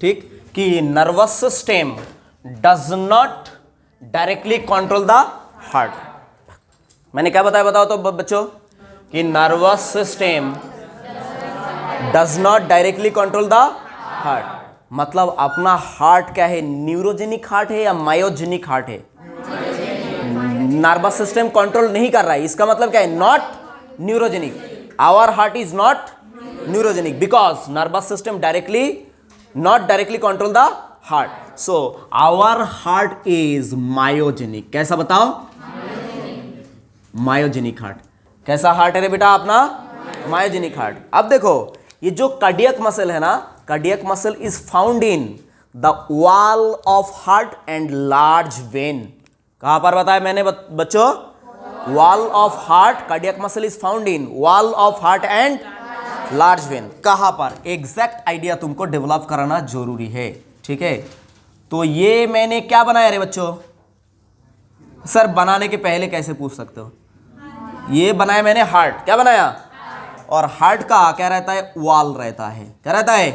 ठीक, कि nervous system does not directly control the heart. मैंने क्या बताया, बताओ तो बच्चों, कि nervous system does not directly control the heart. मतलब अपना हार्ट क्या है, न्यूरोजेनिक हार्ट है या मायोजेनिक हार्ट है? नर्वस सिस्टम कंट्रोल नहीं कर रहा है, इसका मतलब क्या है? Not neurogenic. Our heart is not neurogenic because nervous system not directly control the heart. So our heart is myogenic. कैसा बताओ? Myogenic heart. कैसा हार्ट है रे बेटा अपना? Myogenic heart. अब देखो, ये जो कार्डियक मसल है ना, cardiac muscle is found in the wall of heart and large when. कहां पर बताया मैंने बच्चों? Wall of heart, cardiac muscle is found in wall of heart and large when. कहां पर? एग्जैक्ट आइडिया तुमको डेवलप कराना जरूरी है। ठीक है, तो ये मैंने क्या बनाया रे बच्चों? सर बनाने के पहले कैसे पूछ सकते हो? ये बनाया मैंने हार्ट। क्या बनाया? और हार्ट का क्या रहता है? वॉल रहता है। क्या रहता है?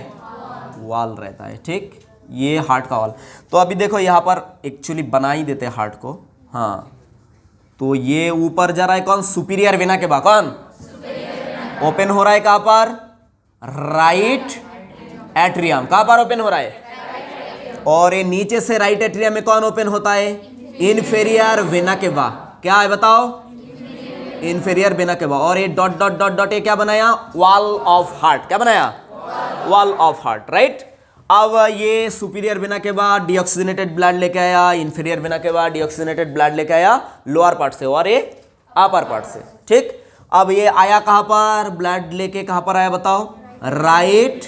वॉल रहता है। ठीक, ये हार्ट का वॉल। तो अभी देखो यहाँ पर एक्चुअली बना ही देते हैं हार्ट को। हाँ, तो ये ऊपर जा रहा है कौन? सुपीरियर वेना के बाद। कौन? ओपन हो रहा है कहां पर? Right atrium. कहां पर ओपन हो रहा है? और ये नीचे से राइट एट्रियम में कौन ओपन होता है? इनफेरियर वेना के बाद। क्या है बताओ? इनफेरियर वेना के बाद। और ये डॉट डॉट डॉट डॉट, ये क्या बनाया? Wall of heart. क्या बनाया? Wall of heart. राइट। अब ये सुपीरियर वेना के बाद डीऑक्सीजनेटेड ब्लड लेके आया, इन्फीरियर वेना के बाद डीऑक्सीजनेटेड ब्लड लेके आया लोअर पार्ट से और ये अपर पार्ट से। ठीक, अब ये आया कहां पर? ब्लड लेके कहां पर आया बताओ? Right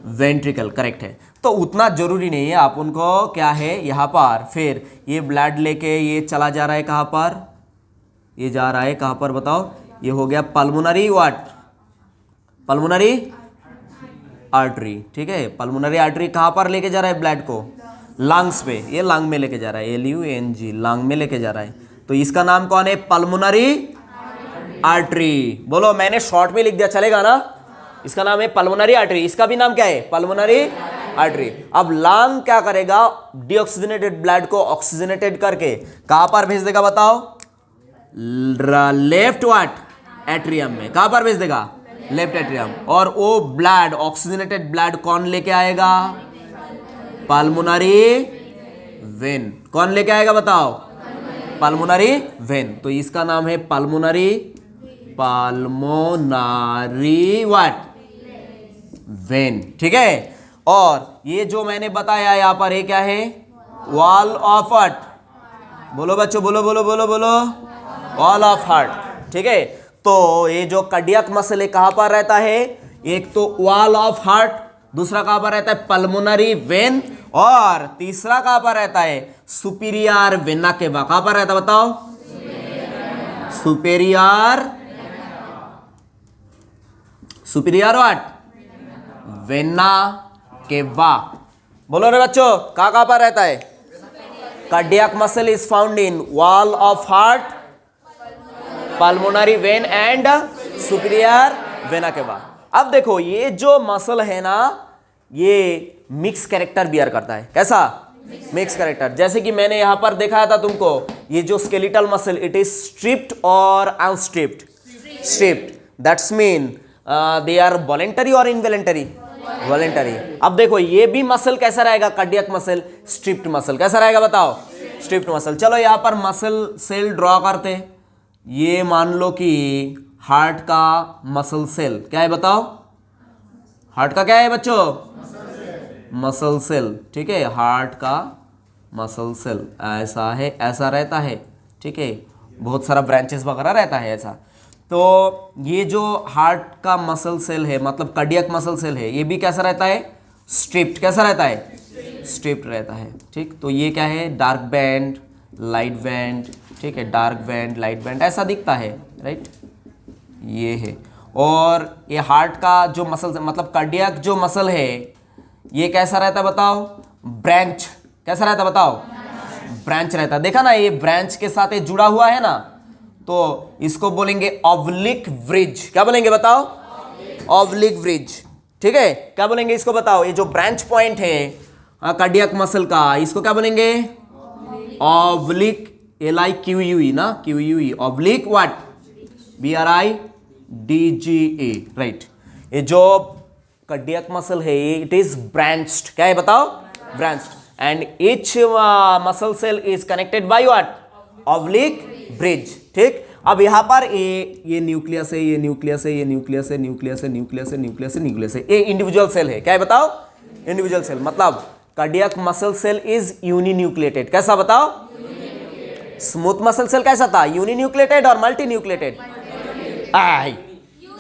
ventricle. करेक्ट है। तो उतना जरूरी नहीं है, आप उनको क्या है यहां पर, फिर ये ब्लड लेके ये चला जा रहा है कहां पर? ये जा रहा है कहां पर बताओ? ये हो गया पल्मोनरी व्हाट? Pulmonary artery. ठीक है, पल्मोनरी आर्टरी कहां पर लेके जा रहा है ब्लड को? लंग्स पे। ये लंग में लेके जा रहा है, LUNG, लंग में लेके जा रहा है। तो इसका नाम कौन है? Pulmonary artery. बोलो, मैंने शॉर्ट में लिख दिया, चलेगा ना? इसका नाम है पल्मोनरी आर्टरी। इसका भी नाम क्या है? Pulmonary artery. अब लंग क्या करेगा? डीऑक्सीजनेटेड ब्लड को ऑक्सीजनेटेड करके कहां पर भेज देगा बताओ? Left what? एट्रियम में। कहां पर भेज देगा? Left atrium. और वो ब्लड, ऑक्सीजनेटेड ब्लड कौन लेके आएगा? Pulmonary vein. कौन लेके आएगा बताओ? Pulmonary vein. तो इसका नाम है पल्मोनरी व्हाट? वेन। ठीक है, और ये जो मैंने बताया यहां पर, ये क्या है? Wall of heart. बोलो बच्चों, बोलो बोलो बोलो बोलो, वॉल ऑफ हार्ट। ठीक है, तो ये जो कार्डियक मसल है कहां पर रहता है? एक तो वॉल ऑफ हार्ट, दूसरा कहां पर रहता है? पल्मोनरी वेन, और तीसरा कहां पर रहता है? सुपीरियर वेना के बाद। कहां पर रहता है बताओ? Superior what? वेना के बाद। बोलो रे बच्चों, कहां पर रहता है? Cardiac muscle is found in wall of heart, pulmonary vein and superior vena के बाद। अब देखो, ये जो मसल है ना, ये मिक्स कैरेक्टर बियर करता है। कैसा? Mix character. जैसे कि मैंने यहां पर दिखाया था तुमको, ये जो skeletal muscle, it is striped और unstriped? Striped. That's mean they are voluntary और इनवॉलेंटरी? वॉलेंटरी। अब देखो, ये भी मसल कैसा रहेगा? Cardiac muscle striped muscle. कैसा रहेगा बताओ? Striped muscle. चलो यहां पर मसल सेल ड्रॉ करते। ये मान लो कि हार्ट का मसल सेल क्या है बताओ? हार्ट का क्या है बच्चों? Muscle cell. ठीक है, हार्ट का मसल सेल ऐसा है, ऐसा रहता है। ठीक है, बहुत सारा ब्रांचेस वगैरह रहता है ऐसा। तो ये जो हार्ट का मसल सेल है, मतलब कार्डियक मसल सेल है, ये भी कैसा रहता है? स्ट्रिप्ड, कैसा रहता है? स्ट्रिप्ड रहता है। ठीक, तो ये क्या है? डार्क बैंड, लाइट बैंड, ठीक है, डार्क बैंड, लाइट बैंड, ऐसा दिखता है, राइट, ये है। और ये हार्ट का जो मसल, मतलब कार्डियक जो मसल है, ये कैसा रहता है बताओ? ब्रांच, कैसा रहता है बताओ? ब्रांच रहता है। देखा ना, ये ब्रांच के साथ ये जुड़ा हुआ है ना, तो इसको बोलेंगे ऑब्लिक ब्रिज। क्या बोलेंगे बताओ? Oblique bridge. ठीक है, क्या बोलेंगे इसको बताओ? ये जो ब्रांच पॉइंट है कार्डियक मसल का, इसको क्या बोलेंगे? ऑब्लिक, LIQUE ना, QUE, oblique what? BRIDGE, right. ये जो कार्डियक मसल है, इट इज ब्रांच्ड। क्या है बताओ? Branched. And each muscle cell is connected by what? Oblique bridge. ठीक, अब यहां पर ये न्यूक्लियस है, ये न्यूक्लियस है, ये न्यूक्लियस है, न्यूक्लियस है, न्यूक्लियस है, न्यूक्लियस है, न्यूक्लियस है, ये इंडिविजुअल सेल है। क्या है बताओ? Individual cell. मतलब cardiac muscle cell is uninucleated. कैसा बताओ? स्मूथ मसल सेल कैसा था? यूनिन्यूक्लिएटेड और multi nucleated?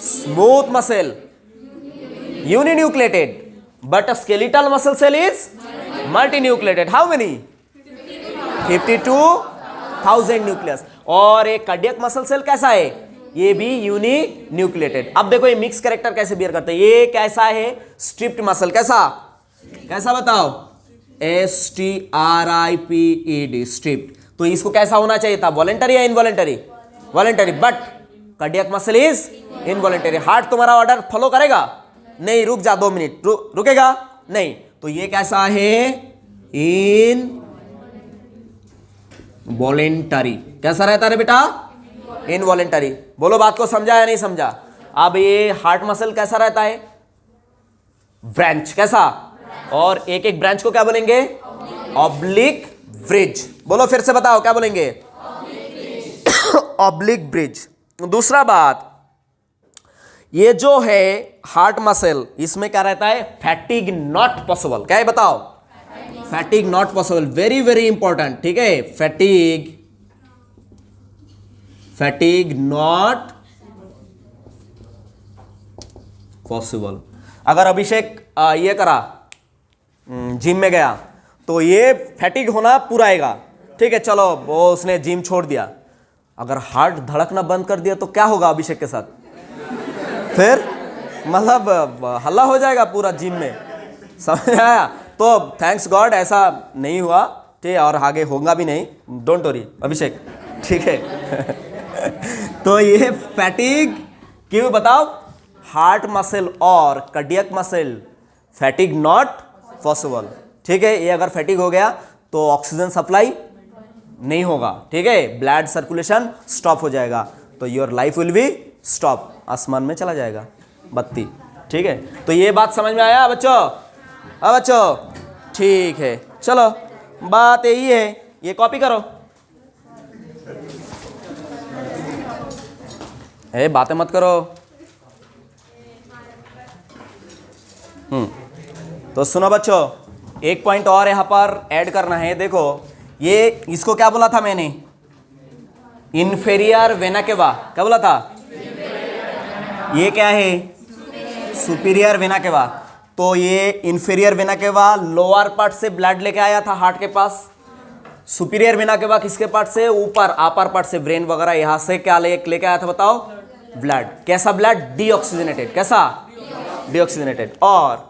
Smooth muscle uninucleated, but skeletal muscle cell is multinucleated. How many? 52,000 nucleus. और एक कार्डियक मसल सेल कैसा है? ये भी यूनिन्यूक्लिएटेड। अब देखो ये मिक्स कैरेक्टर कैसे बिहेव करते हैं। ये कैसा है? Striped muscle. कैसा? कैसा बताओ? STRIPED, striped. तो इसको कैसा होना चाहिए था? वॉलेंटरी या involuntary? Voluntary, but cardiac muscle is involuntary. Heart तुम्हारा ऑर्डर फॉलो करेगा? नहीं, रुक जा 2 मिनट, रुकेगा नहीं। तो ये कैसा है? इन वॉलेंटरी। कैसा रहता है बेटा? इनवॉलेंटरी। बोलो बात को समझा या नहीं समझा? अब ये हार्ट मसल कैसा रहता है? ब्रांच। कैसा? और एक एक ब्रांच को क्या बोलेंगे? Oblique bridge. बोलो फिर से बताओ, क्या बोलेंगे? Oblique bridge. दूसरा बात, ये जो है हार्ट मसल, इसमें क्या रहता है? Fatigue not possible. क्या है बताओ? Fatigue not possible. Very very important. ठीक है, फैटिग नॉट पॉसिबल। अगर अभिषेक ये करा, जिम में गया, तो ये फैटिग होना पूरा आएगा। ठीक है, चलो वो उसने जिम छोड़ दिया, अगर हार्ट धड़कना बंद कर दिया तो क्या होगा अभिषेक के साथ? फिर मतलब हल्ला हो जाएगा पूरा जिम में। समझ आया? तो थैंक्स गॉड ऐसा नहीं हुआ, ठीक है, और आगे होगा भी नहीं। डोंट वरी अभिषेक, ठीक है। तो ये फैटिग क्यों बताओ? हार्ट मसल और cardiac muscle fatigue not possible. ठीक है, ये अगर फैटिग हो गया तो ऑक्सीजन सप्लाई नहीं होगा। ठीक है, ब्लड सर्कुलेशन स्टॉप हो जाएगा, तो your life will be stop, आसमान में चला जाएगा बत्ती। ठीक है, तो ये बात समझ में आया बच्चों? हाँ बच्चों, ठीक है, चलो बात यही है, ये कॉपी करो। बातें मत करो। तो सुनो बच्चों, एक पॉइंट और यहां पर ऐड करना है। देखो ये इसको क्या बोला था मैंने? Inferior vena cava. क्या बोला था? ये क्या है? Superior vena cava. तो ये inferior vena cava lower part से ब्लड लेके आया था हार्ट के पास। सुपीरियर वेना केवा किसके पार्ट से? ऊपर अपर पार्ट से, ब्रेन वगैरह यहां से क्या लेके आया था बताओ? ब्लड। कैसा ब्लड? डीऑक्सीजनेटेड। कैसा? डीऑक्सीजनेटेड। और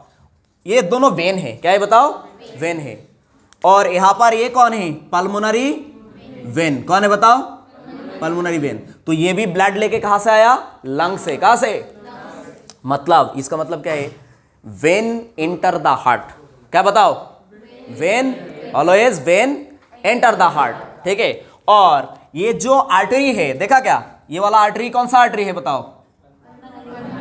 ये दोनों वेन है। क्या है बताओ? वेन है। और यहां पर ये कौन है? Pulmonary vein. कौन है बताओ? Pulmonary vein. तो ये भी ब्लड लेके कहां से आया? लंग से। कहां से? मतलब इसका मतलब क्या है? When enter the heart. क्या बताओ? When, always when enter the heart. ठीक है, और ये जो आर्टरी है, देखा क्या? ये वाला आर्टरी कौन सा आर्टरी है बताओ?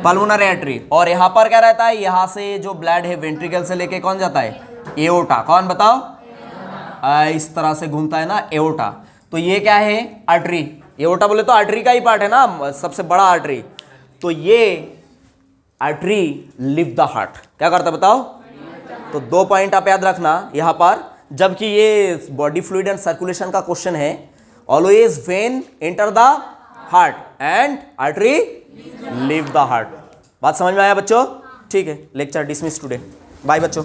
Pulmonary artery. और यहां पर क्या रहता है? यहां से जो ब्लड है वेंट्रिकल से लेके कौन जाता है? एओर्टा। कौन बताओ? इस तरह से घूमता है ना एओर्टा। तो ये क्या है? आर्टरी। एओर्टा बोले तो आर्टरी का ही पार्ट है ना, सबसे बड़ा आर्टरी। तो ये आर्टरी लिव द हार्ट। क्या करता है बताओ? तो 2 पॉइंट आप याद रखना यहां पर, जबकि ये बॉडी फ्लूइड एंड सर्कुलेशन का क्वेश्चन है। Always when enter the heart and artery live the heart. बात समझ में आया बच्चों? ठीक है, लेक्चर डिसमिस टुडे। बाय बच्चों।